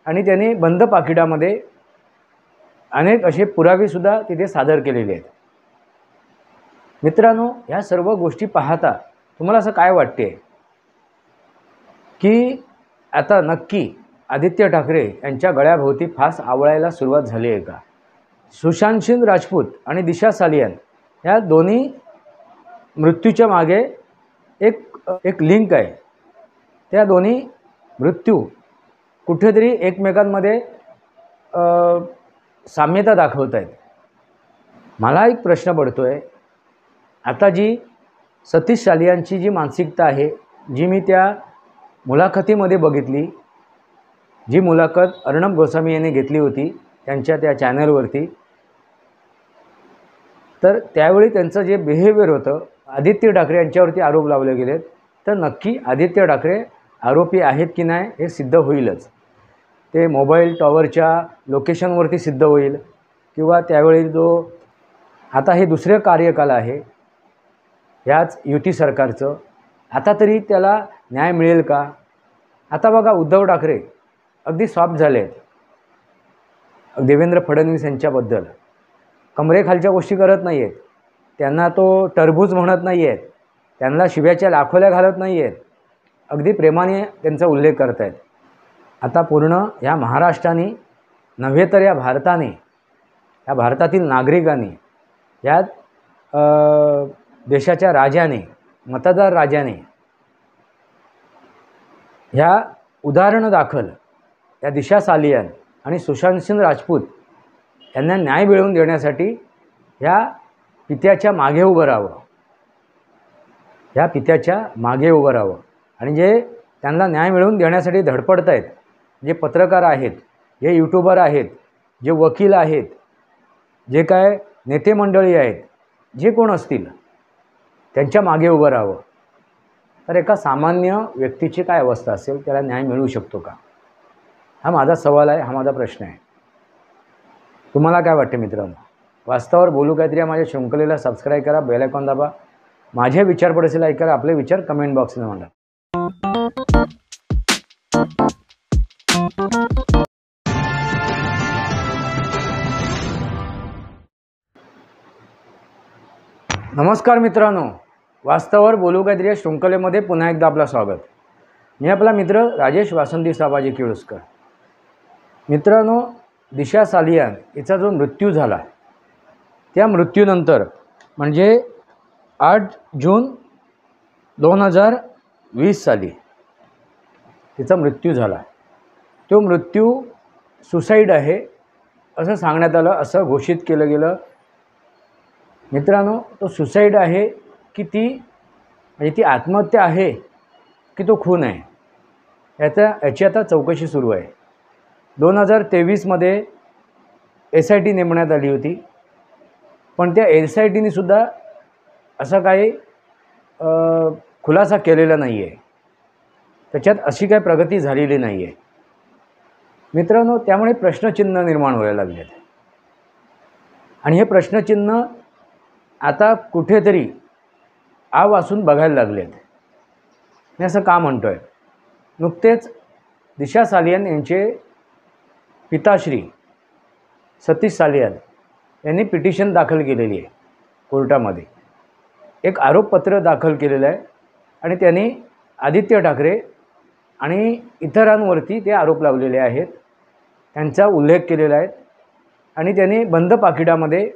आणि त्याने बंद पाकिटामध्ये अनेक असे पुरावेसुद्धा तिथे सादर केलेले आहेत। मित्रांनो, ह्या सर्व गोष्टी पाहता तुम्हाला असं काय वाटते की आता नक्की आदित्य ठाकरे यांच्या गळ्याभोवती फास आवळायला सुरुवात झाली आहे का? सुशांत सिंह राजपूत आणि दिशा सालियान या दोन्ही मृत्यूच्या मागे एक लिंक आहे। त्या दोन्ही मृत्यू कुठेतरी एकमेकांमध्ये साम्यता दाखवत आहेत। मला एक प्रश्न पडतोय, आता जी सतीश सालियानची जी मानसिकता आहे, जी मी त्या मुलाखतीमध्ये बघितली, जी मुलाखत अर्णब गोस्वामी यांनी घेतली होती त्यांच्या त्या चॅनलवरती, तर त्यावेळी त्यांचं जे बिहेवियर होतं, आदित्य ठाकरे यांच्यावरती आरोप लावले गेलेत, तर नक्की आदित्य ठाकरे आरोपी आहेत की नाही हे सिद्ध होईलच। ते मोबाईल टॉवरच्या लोकेशनवरती सिद्ध होईल किंवा त्यावेळी जो आता हे दुसरे कार्यकाल आहे ह्याच युती सरकारचं, आता तरी त्याला न्याय मिळेल का? आता बघा, उद्धव ठाकरे अगदी सॉफ्ट झाले आहेत देवेंद्र फडणवीस यांच्याबद्दल, कमरेखालच्या गोष्टी करत नाही आहेत, त्यांना तो टरबूज म्हणत नाही आहेत, त्यांना शिव्याच्या लाखोल्या घालत नाही आहेत, अगदी प्रेमाने त्यांचा उल्लेख करत आहेत। आता पूर्ण ह्या महाराष्ट्राने नव्हे तर या भारताने, या भारतातील नागरिकांनी, या देशाच्या राजाने, मतदार राजाने ह्या उदाहरणादाखल या दिशा सालियान आणि सुशांत सिंह राजपूत यांना न्याय मिळवून देण्यासाठी ह्या पित्याच्या मागे उभं राहावं, ह्या पित्याच्या मागे उभं राहावं। आणि जे त्यांना न्याय मिळवून देण्यासाठी धडपडत आहेत, जे पत्रकार आहेत, जे यूट्यूबर आहेत, जे वकील आहेत, जे काय नेते मंडळी आहेत, जे कोण असतील त्यांच्या मागे उभं राहावं। तर एका सामान्य व्यक्तीची काय अवस्था असेल, त्याला न्याय मिळू शकतो का? हा माझा सवाल आहे, हा माझा प्रश्न आहे। तुम्हाला काय वाटते मित्रांनो? वास्तवावर बोलू काहीतरी या माझ्या शृंखलेला सबस्क्राईब करा, बेल आयकॉन दाबा, माझे विचार पडेल लाईक करा, आपले विचार कमेंट बॉक्समध्ये मांडा। नमस्कार मित्रांनो, वास्तवावर बोलू काहीतरी या शृंखलेमध्ये पुन्हा एकदा आपलं स्वागत। मी आपला मित्र राजेश वासंती साबाजी किळुस्कर। मित्रांनो, दिशा सालियान हिचा जो मृत्यू झाला, त्या मृत्यूनंतर म्हणजे 8 जून 2020 साली तिचा मृत्यू झाला। तो मृत्यू सुसाईड आहे असं सांगण्यात आलं, असं घोषित केलं गेलं। मित्रांनो, तो सुसाईड आहे की म्हणजे ती आत्महत्या आहे की तो खून आहे, याची आता चौकशी सुरू आहे। 2023मध्ये SIT नेमण्यात आली होती, पण त्या SITने सुद्धा असा काही खुलासा केलेला नाही आहे, त्याच्यात अशी काही प्रगती झालेली नाही आहे। मित्रांनो, त्यामुळे प्रश्नचिन्ह निर्माण व्हायला लागले आहेत आणि हे प्रश्नचिन्ह आता कुठेतरी आवासून बघायला लागले आहेत। मी असं का म्हणतो आहे? नुकतेच दिशा सालियान यांचे पिताश्री सतीश सालियान यांनी पिटिशन दाखल केलेली आहे कोर्टामध्ये, एक आरोपपत्र दाखल केलेलं आहे आणि त्यांनी आदित्य ठाकरे आणि इतरांवरती ते आरोप लावलेले आहेत, त्यांचा उल्लेख केलेला आहे आणि त्यांनी बंद पाकिटामध्ये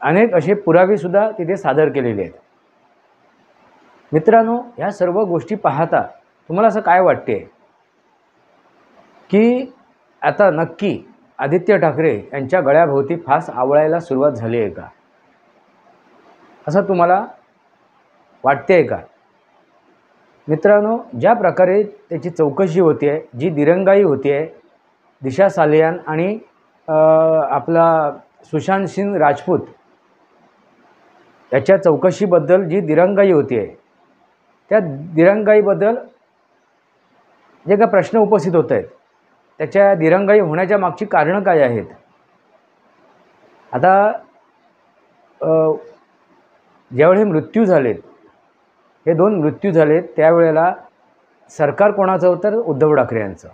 अनेक असे पुरावेसुद्धा तिथे सादर केलेले आहेत। मित्रांनो, ह्या सर्व गोष्टी पाहता तुम्हाला असं काय वाटते की आता नक्की आदित्य ठाकरे यांच्या गळ्याभोवती फास आवळायला सुरुवात झाली आहे का, असं तुम्हाला वाटते का? मित्रांनो, ज्या प्रकारे त्याची चौकशी होती आहे, जी दिरंगाई होती आहे, दिशा सालियान आणि आपला सुशांत सिंह राजपूत याच्या चौकशीबद्दल जी दिरंगाई होती आहे, त्या दिरंगाईबद्दल जे काही प्रश्न उपस्थित होत आहेत, त्याच्या दिरंगाई होण्याच्या मागची कारणं काय आहेत? आता ज्यावेळी मृत्यू झालेत, हे 2 मृत्यू झालेत, त्यावेळेला सरकार कोणाचं होतं? उद्धव ठाकरे यांचं।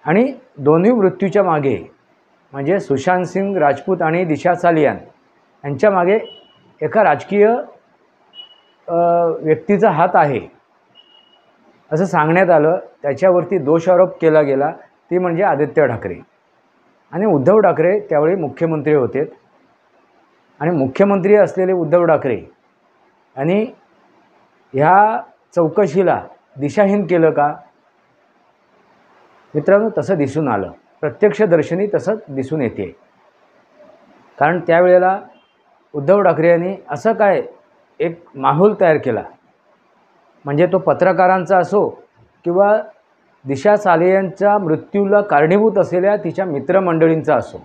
आणि दोन्ही मृत्यूच्या मागे म्हणजे सुशांत सिंग राजपूत आणि दिशा सालियान यांच्या मागे एका राजकीय व्यक्तीचा हात आहे असं सांगण्यात आलं. त्याच्यावरती दोषारोप केला गेला, ती म्हणजे आदित्य ठाकरे. आणि उद्धव ठाकरे त्यावेळी मुख्यमंत्री होते आणि मुख्यमंत्री असलेले उद्धव ठाकरे आणि ह्या चौकशीला दिशाहीन केलं का? मित्रांनो, तसं दिसून आलं. प्रत्यक्षदर्शनी तसंच दिसून येते. कारण त्यावेळेला उद्धव ठाकरे यांनी असं काय एक माहोल तयार केला, म्हणजे तो पत्रकारांचा असो किंवा दिशा सालियांच्या मृत्यूला कारणीभूत असलेल्या तिच्या मित्रमंडळींचा असो,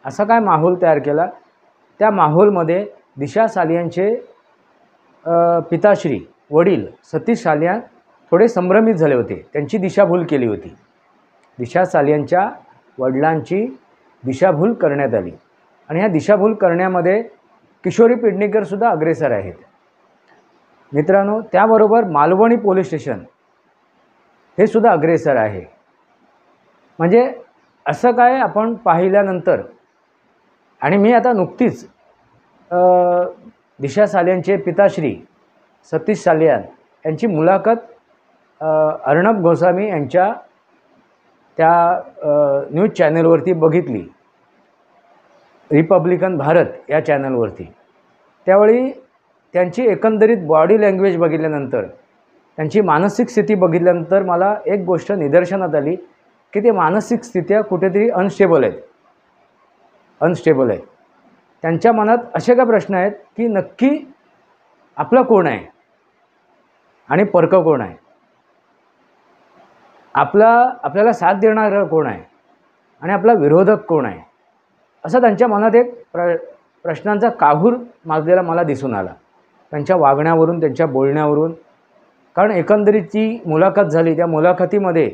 असा काय माहोल तयार केला. त्या माहोलमध्ये दिशा सालियांचे पिताश्री वडील सतीश सालियान थोडे संभ्रमित झाले होते. त्यांची दिशाभूल केली होती. दिशा सालियांच्या वडिलांची दिशाभूल करण्यात आली आणि ह्या दिशाभूल करण्यामध्ये किशोरी पेडणेकरसुद्धा अग्रेसर आहेत. मित्रांनो, त्याबरोबर मालवणी पोलीस स्टेशन हे सुद्धा अग्रेसर आहे. म्हणजे असं काय आपण पाहिल्यानंतर, आणि मी आता नुकतीच दिशा सालियांचे पिताश्री सतीश सालियान यांची मुलाखत अर्णब गोस्वामी यांच्या त्या न्यूज चॅनलवरती बघितली, रिपब्लिकन भारत या चॅनलवरती. त्यावेळी त्यांची एकंदरीत बॉडी लँग्वेज बघितल्यानंतर, त्यांची मानसिक स्थिती बघितल्यानंतर मला एक गोष्ट निदर्शनात आली की ते मानसिक स्थित्या कुठेतरी अनस्टेबल आहेत. त्यांच्या मनात असे काय प्रश्न आहेत की नक्की आपलं कोण आहे आणि परकं कोण आहे, आपल्याला साथ देणारं कोण आहे आणि आपला विरोधक कोण आहे, असा त्यांच्या मनात एक प्रश्नांचा काहूर माजलेला मला दिसून आला त्यांच्या वागण्यावरून, त्यांच्या बोलण्यावरून. कारण एकंदरीत जी मुलाखत झाली, त्या मुलाखतीमध्ये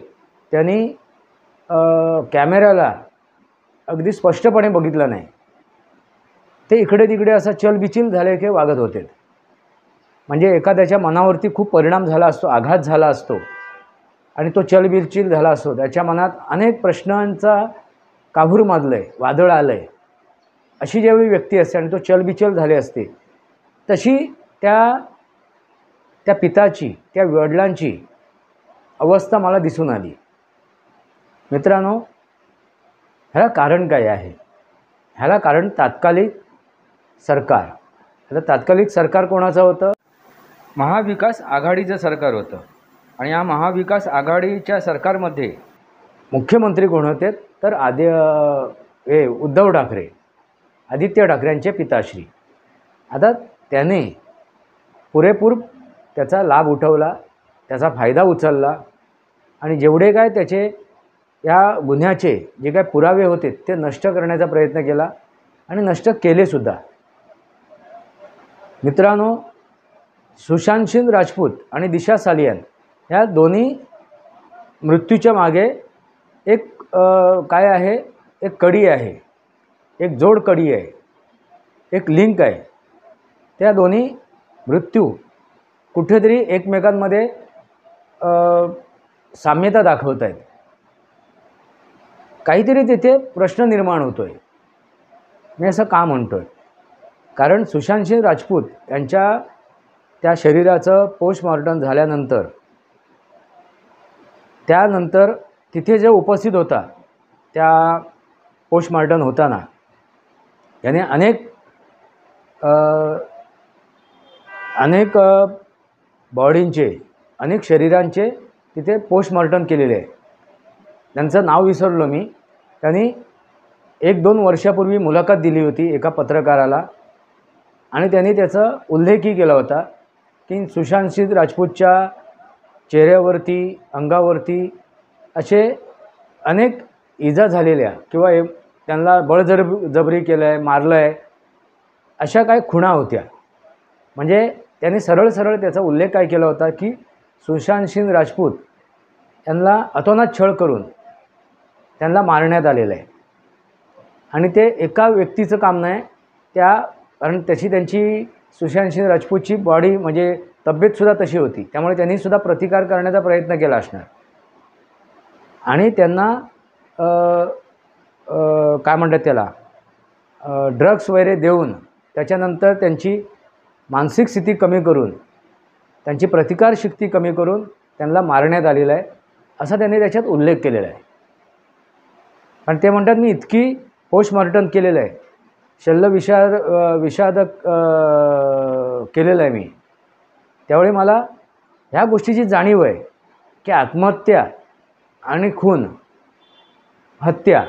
त्यांनी कॅमेऱ्याला अगदी स्पष्टपणे बघितलं नाही. ते इकडे तिकडे असं चलबिचल झाले की वागत होते. म्हणजे एखाद्याच्या मनावरती खूप परिणाम झाला असतो, आघात झाला असतो आणि तो चलबिचल झाला असतो. त्याच्या मनात अनेक प्रश्नांचा काहूर माजलं आहे, वादळ आलं आहे. अशी ज्यावेळी व्यक्ती असते आणि तो चलबिचल झाले असते, तशी त्या पिताची, त्या वडिलांची अवस्था मला दिसून आली. मित्रांनो, ह्याला कारण काय आहे? ह्याला कारण तात्कालिक सरकार. आता तात्कालिक सरकार कोणाचं होतं? महाविकास आघाडीचं सरकार होतं. आणि या महाविकास आघाडीच्या सरकारमध्ये मुख्यमंत्री कोण होते? तर उद्धव ठाकरे, आदित्य ठाकरेंचे पिताश्री. आता त्याने पुरेपूर त्याचा लाभ उठवला, त्याचा फायदा उचलला आणि जेवढे काय त्याचे या गुन्ह्याचे जे काय पुरावे होते ते नष्ट करण्याचा प्रयत्न केला आणि नष्ट केलेसुद्धा. मित्रांनो, सुशांत सिंग राजपूत आणि दिशा सालियान ह्या दोन्ही मृत्यूच्या मागे एक काय आहे, एक कडी आहे, एक जोड कडी आहे, एक लिंक आहे. त्या दोन्ही मृत्यू कुठेतरी एकमेकांमध्ये साम्यता दाखवत आहेत. काहीतरी तिथे प्रश्न निर्माण होतो आहे. मी असं का म्हणतो आहे? कारण सुशांत सिंग राजपूत यांच्या त्या शरीराचं पोस्टमॉर्टम झाल्यानंतर, त्यानंतर तिथे जे उपस्थित होता त्या पोस्टमॉर्टम होताना याने अनेक बॉडींचे, अनेक शरीरांचे तिथे पोस्टमॉर्टम केलेले आहे. त्यांचं नाव विसरलो मी. त्यांनी 1-2 वर्षापूर्वी मुलाखत दिली होती एका पत्रकाराला आणि त्यांनी त्याचा उल्लेखही केला होता की सुशांत सिंग राजपूतच्या चेहऱ्यावरती, अंगावरती असे अनेक इजा झालेल्या किंवा त्यांना बळजबरी केलं आहे, मारलं आहे, अशा काय खुणा होत्या. म्हणजे त्यांनी सरळ त्याचा उल्लेख काय केला होता की सुशांत सिंग राजपूत यांना अतोनात छळ करून त्यांना मारण्यात आलेलं आहे. आणि ते एका व्यक्तीचं काम नाही, कारण त्यांची सुशांत सिंग राजपूतची बॉडी म्हणजे तब्येतसुद्धा तशी होती, त्यामुळे त्यांनीसुद्धा प्रतिकार करण्याचा प्रयत्न केला असणार. आणि त्यांना काय म्हणतात त्याला ड्रग्स वगैरे देऊन त्याच्यानंतर त्यांची मानसिक स्थिती कमी करून त्यांची प्रतिकारशक्ती कमी करून त्यांना मारण्यात आलेलं आहे असा त्यांनी त्याच्यात उल्लेख केलेला आहे. आणि ते म्हणतात मी इतकी पोस्टमॉर्टम केलेलं आहे, विषादक केलेलं आहे मी. त्यावेळी मला ह्या गोष्टीची जाणीव आहे की आत्महत्या आणि खून हत्या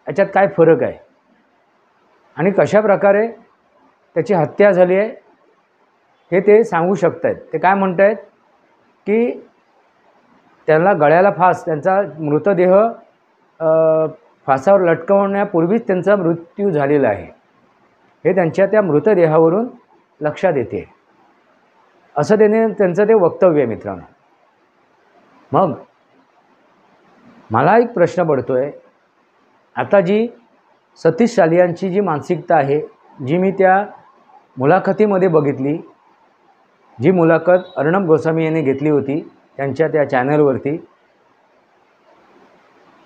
याच्यात काय फरक आहे आणि कशा प्रकारे त्याची हत्या झाली आहे हे ते सांगू शकत आहेत. ते काय म्हणत आहेत की त्यांना गळ्याला फास, त्यांचा मृतदेह फासावर लटकवण्यापूर्वीच त्यांचा मृत्यू झालेला आहे हे त्यांच्या त्या मृतदेहावरून लक्षात येते, असं त्यांचं ते वक्तव्य आहे मित्रांनो. मग मला एक प्रश्न पडतो आहे, आता जी सतीश सालियांची जी मानसिकता आहे, जी मी त्या मुलाखतीमध्ये बघितली, जी मुलाखत अर्णब गोस्वामी यांनी घेतली होती त्यांच्या त्या चॅनलवरती,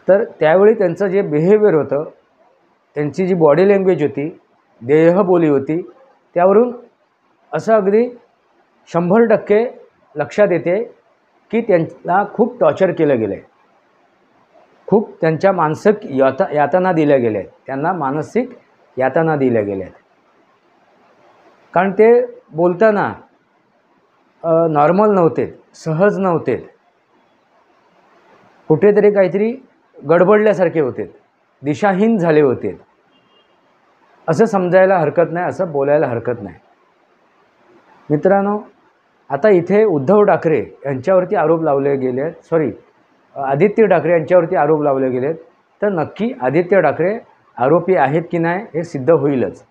तर त्यावेळी त्यांचं जे बिहेवियर होतं, त्यांची जी बॉडी लँग्वेज होती, देहबोली होती, त्यावरून असं अगदी 100% लक्षात येते की त्यांना खूप टॉर्चर केलं गेलं आहे, खूप त्यांच्या मानसिक यातना दिल्या गेल्या आहेत, त्यांना मानसिक यातना दिल्या गेल्या आहेत. कारण ते बोलताना नॉर्मल नव्हते, सहज नव्हते, कुठेतरी काहीतरी गडबडल्यासारखे होते, दिशाहीन झाले होते, असं समजायला हरकत नाही, असं बोलायला हरकत नाही. मित्रांनो, आता इथे उद्धव ठाकरे यांच्यावरती आरोप लावले गेले आहेत, आदित्य ठाकरे यांच्यावरती आरोप लावले गेलेत, तर नक्की आदित्य ठाकरे आरोपी आहेत की नाही हे सिद्ध होईलच.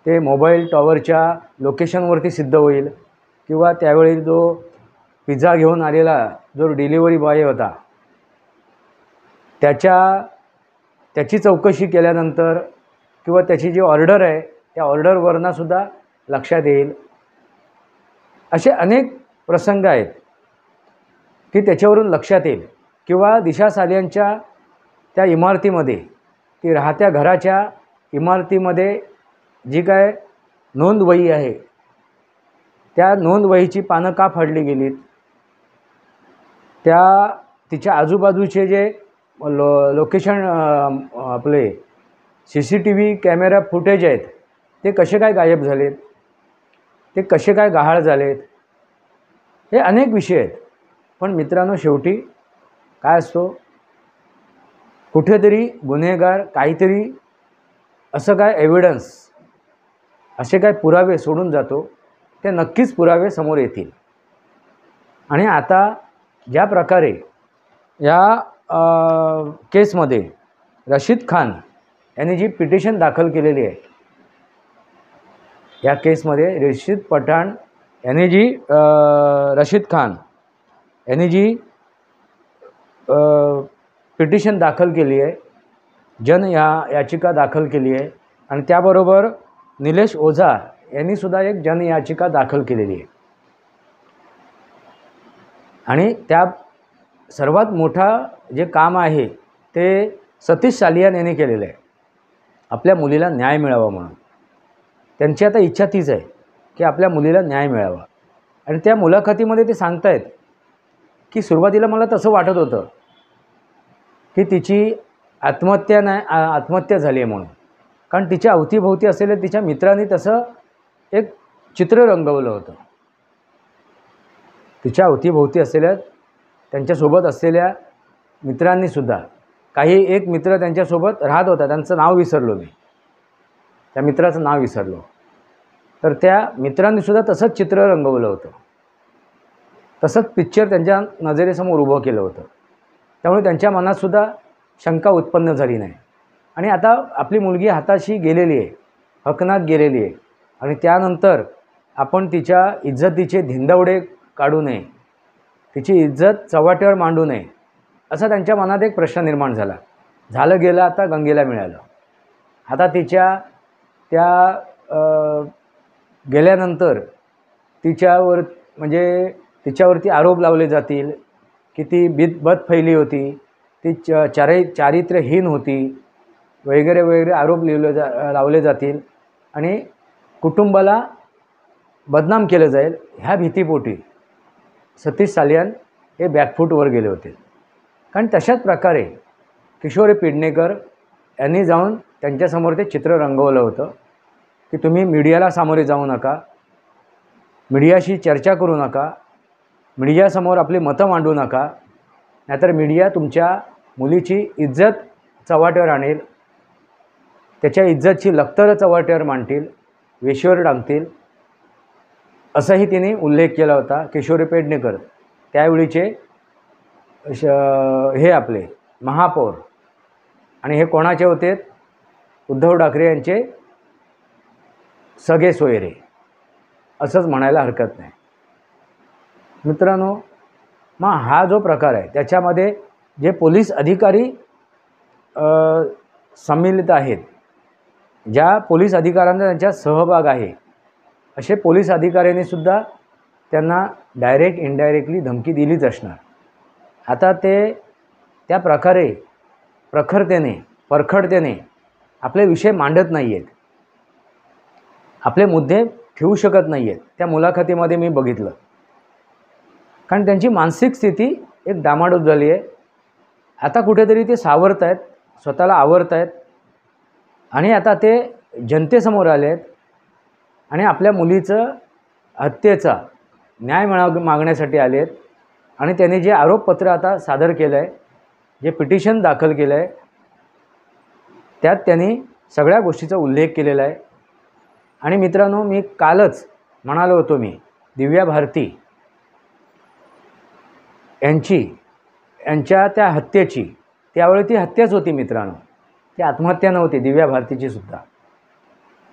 ते मोबाईल टॉवरच्या लोकेशनवरती सिद्ध होईल, किंवा त्यावेळी जो पिझ्झा घेऊन आलेला जो डिलिव्हरी बॉय होता त्याची चौकशी केल्यानंतर, किंवा त्याची जी ऑर्डर आहे त्या ऑर्डरवरनंसुद्धा लक्षात येईल. असे अनेक प्रसंग आहेत की त्याच्यावरून लक्षात येईल. किंवा दिशा सालियांच्या त्या इमारतीमध्ये, ती राहत्या घराच्या इमारतीमध्ये जी काय नोंदवही आहे, त्या नोंदवहीची पानं का फाडली गेलीत, तिच्या आजूबाजूचे जे लोकेशन आपले CCTV कॅमेरा फुटेज आहेत ते कसे काय गायब झालेत, ते कसे काय गहाळ झालेत, हे अनेक विषय आहेत. पण मित्रांनो, शेवटी काय असतो, कुठेतरी गुन्हेगार काहीतरी असं काय एव्हिडन्स, असे काय पुरावे सोडून जातो, ते नक्कीच पुरावे समोर येतील. आणि आता ज्या प्रकारे या केसमध्ये रशीद खान यांनी जी पिटिशन दाखल केलेली आहे, या केसमध्ये रशीद पठाण यांनी जी रशीद खान यांनी जी पिटिशन दाखल केली आहे, याचिका दाखल केली आहे, आणि त्याबरोबर निलेश ओझा यांनीसुद्धा एक जनयाचिका दाखल केलेली आहे. आणि त्या सर्वात मोठा जे काम आहे ते सतीश सालियान यांनी केलेलं आहे, आपल्या मुलीला न्याय मिळावा म्हणून. त्यांची आता इच्छा तीच आहे की आपल्या मुलीला न्याय मिळावा. आणि त्या मुलाखतीमध्ये ते सांगतायत की सुरुवातीला मला तसं वाटत होतं की तिची आत्महत्या झाली आहे म्हणून, कारण तिच्या अवतीभोवती असलेल्या तिच्या मित्रांनी तसं एक चित्र रंगवलं होतं. तिच्या अवतीभोवती असलेल्या त्यांच्यासोबत असलेल्या मित्रांनीसुद्धा, काही एक मित्र त्यांच्यासोबत राहत होता, त्यांचं नाव विसरलो मी, त्या मित्राचं नाव विसरलो, तर त्या मित्रांनीसुद्धा तसंच चित्र रंगवलं होतं, तसंच पिक्चर त्यांच्या नजरेसमोर उभं केलं होतं. त्यामुळे त्यांच्या मनातसुद्धा शंका उत्पन्न झाली नाही. आणि आता आपली मुलगी हाताशी गेलेली आहे, हकनात गेलेली आहे, आणि त्यानंतर आपण तिच्या इज्जतीचे धिंदवडे काढू नये, तिची इज्जत चव्हाट्यावर मांडू नये, असा त्यांच्या मनात एक प्रश्न निर्माण झाला. झालं गेलं, आता गंगेला मिळालं. आता तिच्या त्या गेल्यानंतर तिच्यावरती आरोप लावले जातील की ती बदफैली होती, ती चारित्र्यहीन होती वगैरे वगैरे आरोप लावले जातील आणि कुटुंबाला बदनाम केलं जाईल ह्या भीतीपोटी सतीश सालियान हे बॅकफूटवर गेले होते. कारण तशाच प्रकारे किशोरी पेडणेकर यांनी जाऊन त्यांच्यासमोर ते चित्र रंगवलं होतं की तुम्ही मीडियाला सामोरे जाऊ नका, मीडियाशी चर्चा करू नका, मीडियासमोर आपली मतं मांडू नका, नाहीतर मीडिया तुमच्या मुलीची इज्जत चव्हाट्यावर आणेल, त्याच्या इज्जतची लक्तर चव्हाट्यावर मांडतील, वेशीवर टांगतील, असाही तिने उल्लेख केला होता. किशोरी पेडणेकर त्यावेळीचे हे आपले महापौर आणि हे कोणाचे होते? उद्धव ठाकरे यांचे सगळे सोयरे असंच म्हणायला हरकत नाही. मित्रांनो, मग हा जो प्रकार आहे त्याच्यामध्ये जे पोलीस अधिकारी सम्मिलित आहेत, ज्या पोलीस अधिकाऱ्यांचा त्यांच्यात सहभाग आहे, असे पोलीस अधिकाऱ्यांनीसुद्धा त्यांना डायरेक्ट इनडायरेक्टली धमकी दिलीच असणार. आता ते त्या प्रकारे परखडतेने आपले विषय मांडत नाही आहेत, आपले मुद्दे ठेवू शकत नाही आहेत. त्या मुलाखतीमध्ये मी बघितलं. कारण त्यांची मानसिक स्थिती एक डामाडोल झाली आहे. आता कुठेतरी ते सावरत आहेत, स्वतःला आवरत आहेत आणि आता ते जनतेसमोर आले आहेत आणि आपल्या मुलीचं हत्येचा न्याय मागण्यासाठी आले आहेत. आणि त्यांनी जे आरोपपत्र आता सादर केलं आहे, जे पिटिशन दाखल केलं आहे, त्यात त्यांनी सगळ्या गोष्टीचा उल्लेख केलेला आहे. आणि मित्रांनो, मी कालच म्हणालो होतो, मी दिव्या भारती यांच्या त्या हत्येची, त्यावेळी ती हत्याच होती मित्रांनो, ती आत्महत्या नव्हती दिव्या भारतीची सुद्धा.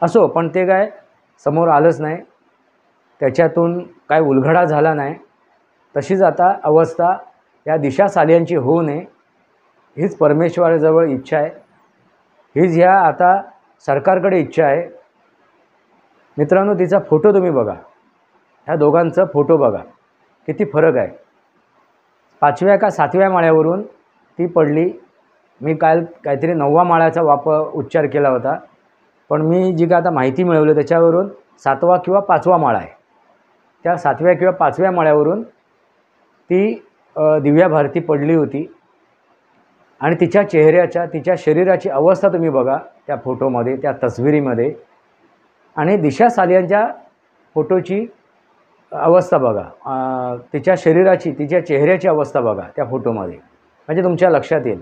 असो, पण ते काय समोर आलंच नाही, त्याच्यातून काय उलगडा झाला नाही. तशीच आता अवस्था या दिशा सालियांची होऊ नये हीच परमेश्वराजवळ इच्छा आहे, हीच ह्या आता सरकारकडे इच्छा आहे. मित्रांनो, तिचा फोटो तुम्ही बघा, ह्या दोघांचा फोटो बघा, किती फरक आहे. 5व्या का 7व्या माळ्यावरून ती पडली. मी काल काहीतरी 9व्या माळ्याचा उच्चार केला होता, पण मी जी का आता माहिती मिळवली त्याच्यावरून 7वा किंवा 5वा माळा आहे. त्या 7व्या किंवा 5व्या माळ्यावरून ती दिव्या भारती पडली होती. आणि तिच्या चेहऱ्याच्या, तिच्या शरीराची अवस्था तुम्ही बघा त्या फोटोमध्ये, त्या तस्विरीमध्ये, आणि दिशा सालियांच्या फोटोची अवस्था बघा, तिच्या शरीराची, तिच्या चेहऱ्याची अवस्था बघा त्या फोटोमध्ये. म्हणजे तुमच्या लक्षात येईल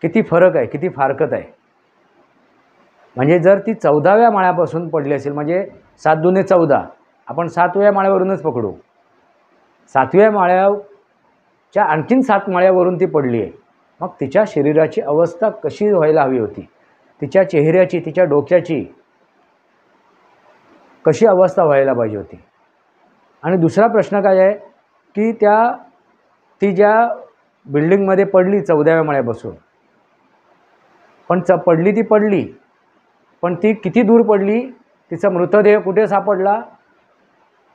किती फरक आहे, किती फारकत आहे. म्हणजे जर ती 14व्या माळ्यापासून पडली असेल, म्हणजे 7 दुने 14, आपण 7व्या माळ्यावरूनच पकडू, 7व्या माळ्याच्या आणखीन 7 माळ्यावरून ती पडली आहे. मग तिच्या शरीराची अवस्था कशी व्हायला हवी होती, तिच्या चेहऱ्याची, तिच्या डोक्याची कशी अवस्था व्हायला पाहिजे होती. आणि दुसरा प्रश्न काय आहे की ती ज्या बिल्डिंगमध्ये पडली 14व्या माळ्यापासून, पण ती पडली, पण ती किती दूर पडली, तिचा मृतदेह कुठे सापडला,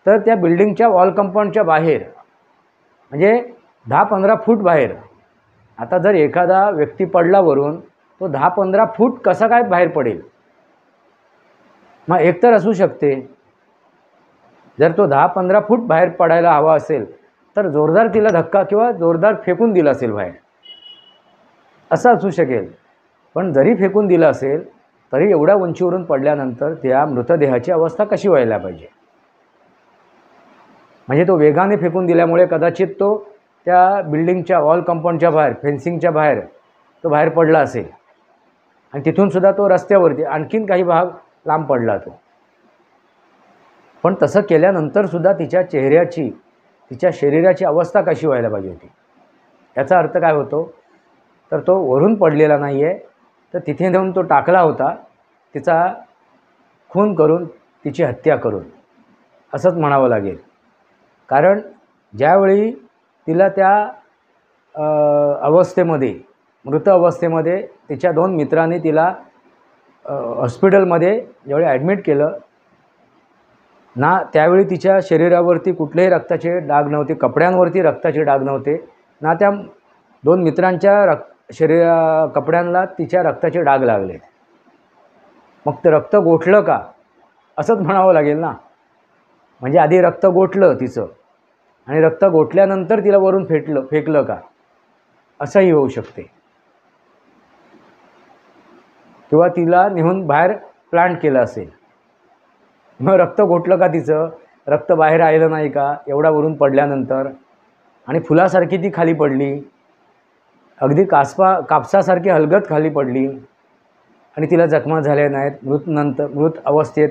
तर त्या बिल्डिंगच्या वॉल कंपाऊंडच्या बाहेर, म्हणजे 10-15 फूट बाहेर. आता जर एखादा व्यक्ती पडला वरून, तो 10-15 फूट कसा काय बाहेर पडेल? मग एकतर असू शकते, जर तो 10-15 फूट बाहेर पडायला हवा असेल तर जोरदार तिला धक्का किंवा जोरदार फेकून दिला असेल बाहेर, असं असू शकेल. पण जरी फेकून दिलं असेल तरी एवढ्या उंचीवरून पडल्यानंतर त्या मृतदेहाची अवस्था कशी व्हायला पाहिजे? म्हणजे तो वेगाने फेकून दिल्यामुळे कदाचित तो त्या बिल्डिंगच्या वॉल कंपाऊंडच्या बाहेर, फेन्सिंगच्या बाहेर तो बाहेर पडला असेल आणि तिथूनसुद्धा तो रस्त्यावरती आणखीन काही भाग लांब पडला तो. पण तसं केल्यानंतरसुद्धा तिच्या चेहऱ्याची, तिच्या शरीराची अवस्था कशी व्हायला पाहिजे होती? याचा अर्थ काय होतो, तर तो वरून पडलेला नाही आहे, तर तिथे नेऊन तो टाकला होता, तिचा खून करून, तिची हत्या करून, असंच म्हणावं लागेल. कारण ज्यावेळी तिला त्या अवस्थेमध्ये, मृत अवस्थेमध्ये तिच्या 2 मित्रांनी तिला हॉस्पिटलमध्ये ज्यावेळी ॲडमिट केलं ना, त्यावेळी तिच्या शरीरावरती कुठलेही रक्ताचे डाग नव्हते, कपड्यांवरती रक्ताचे डाग नव्हते ना, त्या 2 मित्रांच्या कपड्यांना तिच्या रक्ताचे डाग लागले. मग ते रक्त गोठलं का असंच म्हणावं लागेल ना. म्हणजे आधी रक्त गोठलं तिचं आणि रक्त गोठल्यानंतर तिला वरून फेकलं का असंही होऊ शकते. किंवा तिला नेऊन बाहेर प्लांट केलं असेल. मग रक्त गोठलं का तिचं, रक्त बाहेर आलं नाही का एवढा वरून पडल्यानंतर, आणि फुलासारखी ती खाली पडली, अगदी कापसासारखी हलगत खाली पडली आणि तिला जखमा झाल्या नाहीत मृत अवस्थेत.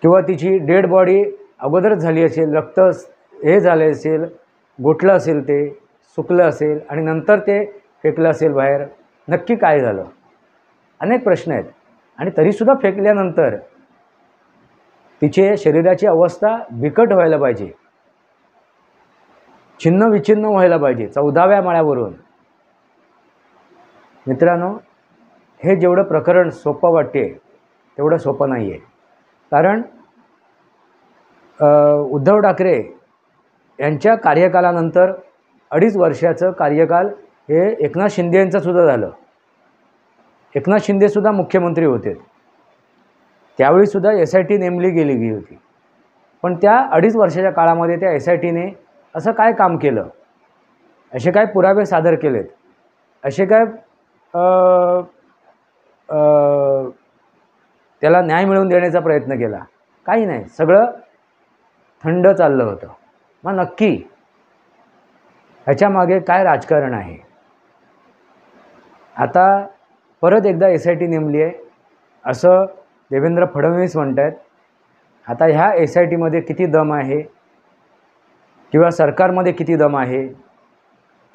किंवा तिची डेड बॉडी अगोदरच झाली असेल, रक्त हे झाले असेल, गोठलं असेल, ते सुकलं असेल आणि नंतर ते फेकलं असेल बाहेर. नक्की काय झालं? अनेक प्रश्न आहेत. आणि तरीसुद्धा फेकल्यानंतर तिचे शरीराची अवस्था बिकट व्हायला पाहिजे, छिन्न विछिन्न व्हायला पाहिजे 14व्या माळ्यावरून. मित्रांनो, हे जेवढं प्रकरण सोपं वाटते तेवढं सोपं नाही आहे. कारण उद्धव ठाकरे यांच्या कार्यकालानंतर 2.5 वर्षाचं कार्यकाल हे एकनाथ शिंदे यांचं सुद्धा झालं. एकनाथ शिंदेसुद्धा मुख्यमंत्री होते. त्यावेळीसुद्धा SIT नेमली गेली होती. पण त्या 2.5 वर्षाच्या काळामध्ये त्या SITने असं काय काम केलं, असे काय पुरावे सादर केलेत, असे काय त्याला न्याय मिळवून देण्याचा प्रयत्न केला? काही नाही. सगळं थंड चाललं होतं. मग नक्की ह्याच्यामागे काय राजकारण आहे? आता परत एकदा SIT नेमली आहे असं देवेंद्र फडणवीस म्हणत आहेत. आता ह्या SITमध्ये किती दम आहे, किंवा सरकारमध्ये किती दम आहे,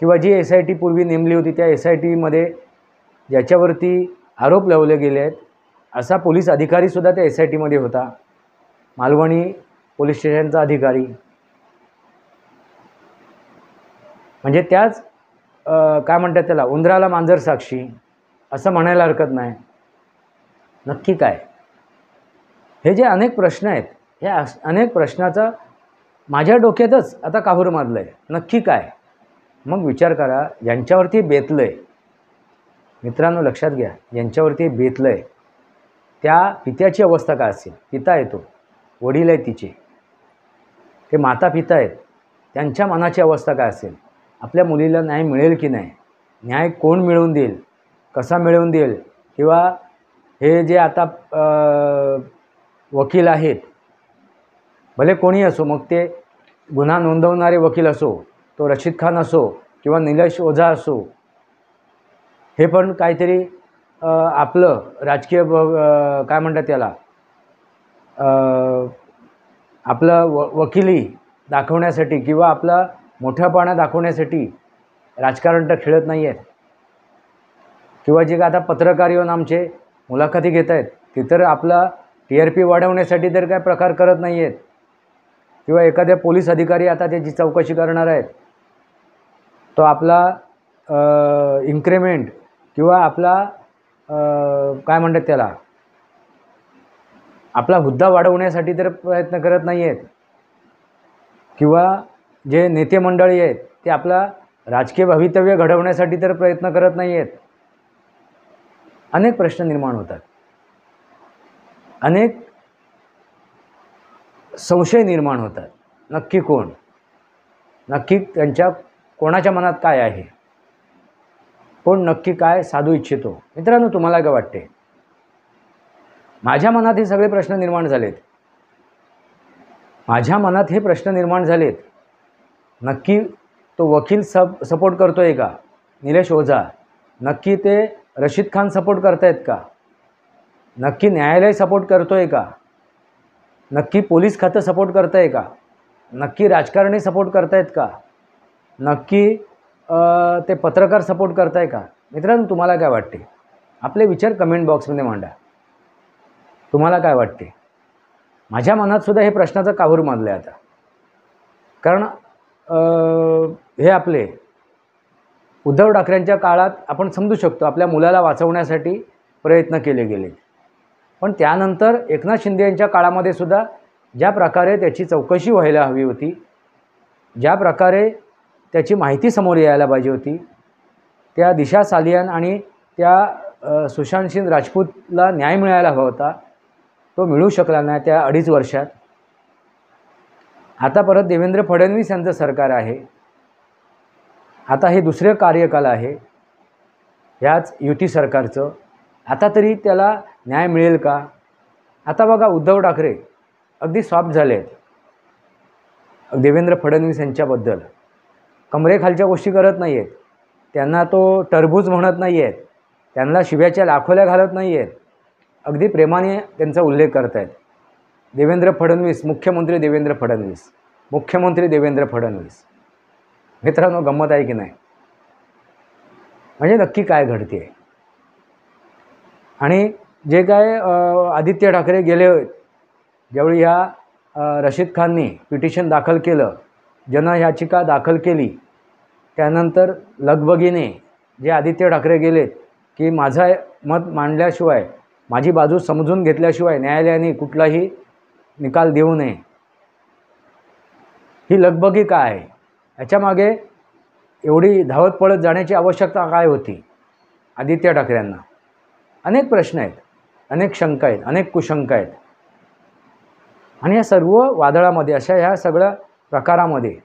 किंवा जी SIT पूर्वी नेमली होती त्या SITमध्ये ज्याच्यावरती आरोप लावले गेले आहेत असा पोलीस अधिकारीसुद्धा त्या SITमध्ये होता, मालवणी पोलीस स्टेशनचा अधिकारी. म्हणजे त्याच काय म्हणतात त्याला, उंदराला मांजर साक्षी असं म्हणायला हरकत नाही. नक्की काय? हे जे अनेक प्रश्न आहेत, ह्या अनेक प्रश्नाचा माझ्या डोक्यातच आता काहूर मारलं आहे. नक्की काय? मग विचार करा, ज्यांच्यावरती बेतलं आहे, मित्रांनो लक्षात घ्या, ज्यांच्यावरती बेतलं आहे त्या पित्याची अवस्था काय असेल? पिता येतो, वडील आहेत तिचे, ते माता पिता आहेत, त्यांच्या मनाची अवस्था काय असेल? आपल्या मुलीला न्याय मिळेल की नाही, न्याय कोण मिळवून देईल, कसा मिळवून देईल? किंवा हे जे आता वकील आहेत, भले कोणी असो, मग ते गुन्हा नोंदवणारे वकील असो, तो रशीद खान असो किंवा निलेश ओझा असो, हे पण काहीतरी आपलं राजकीय काय म्हणतात त्याला, आपलं वकिली दाखवण्यासाठी किंवा आपला मोठेपणा दाखवण्यासाठी राजकारण तर खेळत नाही आहेत. किंवा जे आता पत्रकार येऊन आमचे मुलाखती घेत आहेत ते तर आपला TRP वाढवण्यासाठी तर काय प्रकार करत नाही आहेत. किंवा एखाद्या पोलीस अधिकारी आता त्याची चौकशी करणार आहेत, तो आपला इन्क्रिमेंट किंवा आपला काय म्हणतात त्याला, आपला हुद्दा वाढवण्यासाठी तर प्रयत्न करत नाही आहेत. किंवा जे नेते मंडळी आहेत ते आपला राजकीय भवितव्य घडवण्यासाठी तर प्रयत्न करत नाही आहेत. अनेक प्रश्न निर्माण होतात, अनेक संशय निर्माण होतात. नक्की कोण, नक्की त्यांच्या कोणाच्या मनात काय आहे, कोण नक्की काय साधू इच्छितो? मित्रांनो, तुम्हाला काय वाटते? माझ्या मनात हे सगळे प्रश्न निर्माण झालेत. माझ्या मनात हे प्रश्न निर्माण झालेत. नक्की तो वकील सपोर्ट करतो आहे का, निलेश ओझा? नक्की ते रशीद खान सपोर्ट करतायत का? नक्की न्यायालय सपोर्ट करतो आहे का? नक्की पोलीस खातं सपोर्ट करतं आहे का? नक्की राजकारणी सपोर्ट करतायत का? नक्की ते पत्रकार सपोर्ट करताय का? मित्रांनो, तुम्हाला काय वाटते? आपले विचार कमेंट बॉक्समध्ये मांडा. तुम्हाला काय वाटते? माझ्या मनातसुद्धा हे प्रश्नाचं काहूर मारलं आहे आता. कारण हे आपले उद्धव ठाकरेंच्या काळात आपण समजू शकतो, आपल्या मुलाला वाचवण्यासाठी प्रयत्न केले गेले. पण त्यानंतर एकनाथ शिंदे यांच्या काळामध्ये सुद्धा ज्या प्रकारे त्याची चौकशी व्हायला हवी होती, ज्या प्रकारे त्याची माहिती समोर यायला पाहिजे होती. त्या दिशा सालियान आणि त्या सुशांत सिंह राजपूतला न्याय मिळायला हवा होता. तो मिळू शकला नाही त्या 2.5 वर्षात. आता परत देवेंद्र फडणवीस यांचं सरकार आहे. आता हे दुसरं कार्यकाल आहे ह्याच युती सरकारचं. आता तरी त्याला न्याय मिळेल का? आता बघा उद्धव ठाकरे अगदी सॉफ्ट झाले आहेत देवेंद्र फडणवीस यांच्याबद्दल. कमरेखालच्या गोष्टी करत नाही आहेत. त्यांना तो टरबूज म्हणत नाही आहेत. त्यांना शिव्याच्या लाखोल्या घालत नाही आहेत. अगदी प्रेमाने त्यांचा उल्लेख करत आहेत. देवेंद्र फडणवीस, मुख्यमंत्री देवेंद्र फडणवीस, मुख्यमंत्री देवेंद्र फडणवीस. मित्रांनो, गंमत आहे की नाही? म्हणजे नक्की काय घडते? आणि जे काय आदित्य ठाकरे गेले, ज्यावेळी ह्या रशीद खाननी पिटिशन दाखल केलं, जनयाचिका दाखल केली, त्यानंतर लगबगीने जे आदित्य ठाकरे गेलेत की माझं मत मांडल्याशिवाय, माझी बाजू समजून घेतल्याशिवाय न्यायालयाने कुठलाही निकाल देऊ नये. ही लगबगी काय आहे? याच्यामागे एवढी धावत पळत जाण्याची आवश्यकता काय होती आदित्य ठाकरेंना? अनेक प्रश्न आहेत, अनेक शंका आहेत, अनेक कुशंका आहेत. आणि या सर्व वादळामध्ये, अशा ह्या सगळ्या प्रकारामध्ये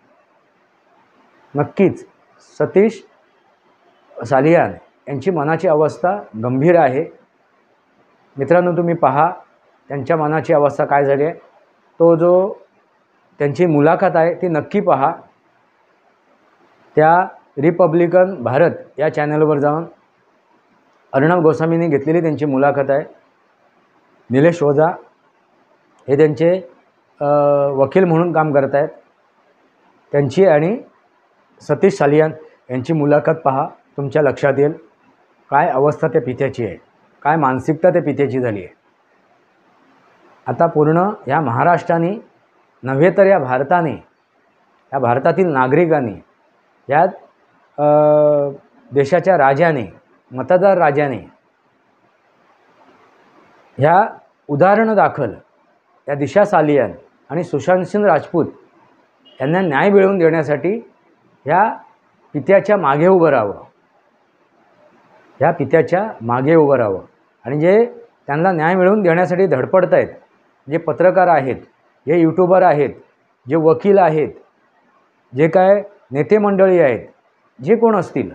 नक्कीच सतीश सालियान यांची मनाची अवस्था गंभीर आहे. मित्रांनो, तुम्ही पहा त्यांच्या मनाची अवस्था काय झाली आहे. तो जो त्यांची मुलाखत आहे ती नक्की पहा. त्या रिपब्लिकन भारत या चॅनलवर जाऊन अर्णब गोस्वामींनी घेतलेली त्यांची मुलाखत आहे. निलेश ओझा हे त्यांचे वकील म्हणून काम करत आहेत. त्यांची आणि सतीश सालियान यांची मुलाखत पहा. तुमच्या लक्षात येईल काय अवस्था त्या पित्याची आहे, काय मानसिकता त्या पित्याची झाली आहे. आता पूर्ण ह्या महाराष्ट्राने नव्हे तर या भारताने, या भारतातील नागरिकांनी, या देशाच्या राजाने, मतदार राजाने ह्या उदाहरणादाखल या दिशा सालियान आणि सुशांत सिंह राजपूत यांना न्याय मिळवून देण्यासाठी ह्या पित्याच्या मागे उभं राहावं, ह्या पित्याच्या मागे उभं राहावं. आणि जे त्यांना न्याय मिळवून देण्यासाठी धडपडत आहेत, जे पत्रकार आहेत, जे यूट्यूबर आहेत, जे वकील आहेत, जे काय नेते मंडळी आहेत, जे कोण असतील,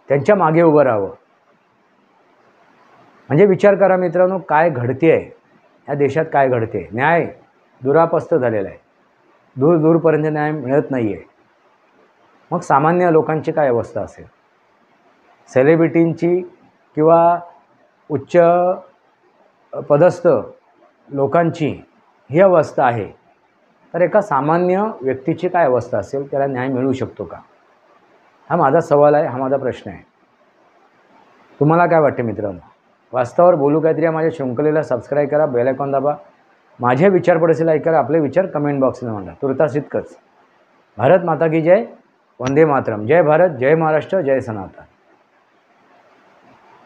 त्यांच्या मागे उभं राहावं. म्हणजे विचार करा मित्रांनो, काय घडते आहे या देशात, काय घडते. न्याय दुरापस्त झालेला आहे. दूरपर्यंत न्याय मिळत नाही आहे. मग सामान्य लोकांची काय अवस्था असेल? सेलिब्रिटींची किंवा उच्च पदस्थ लोकांची ही अवस्था आहे, तर एका सामान्य व्यक्तीची काय अवस्था असेल? त्याला न्याय मिळू शकतो का? हा माझा सवाल आहे, हा माझा प्रश्न आहे. तुम्हाला काय वाटते मित्रांनो? वास्तवावर बोलू काहीतरी या माझ्या शृंखलेला सबस्क्राईब करा, बेल आयकॉन दाबा. माझे विचार पडसे लाईक करा, आपले विचार कमेंट बॉक्समध्ये मांडा. तुर्तास इतकंच. भारत माता की जय. वंदे मातरम. जय भारत, जय महाराष्ट्र, जय सनातन.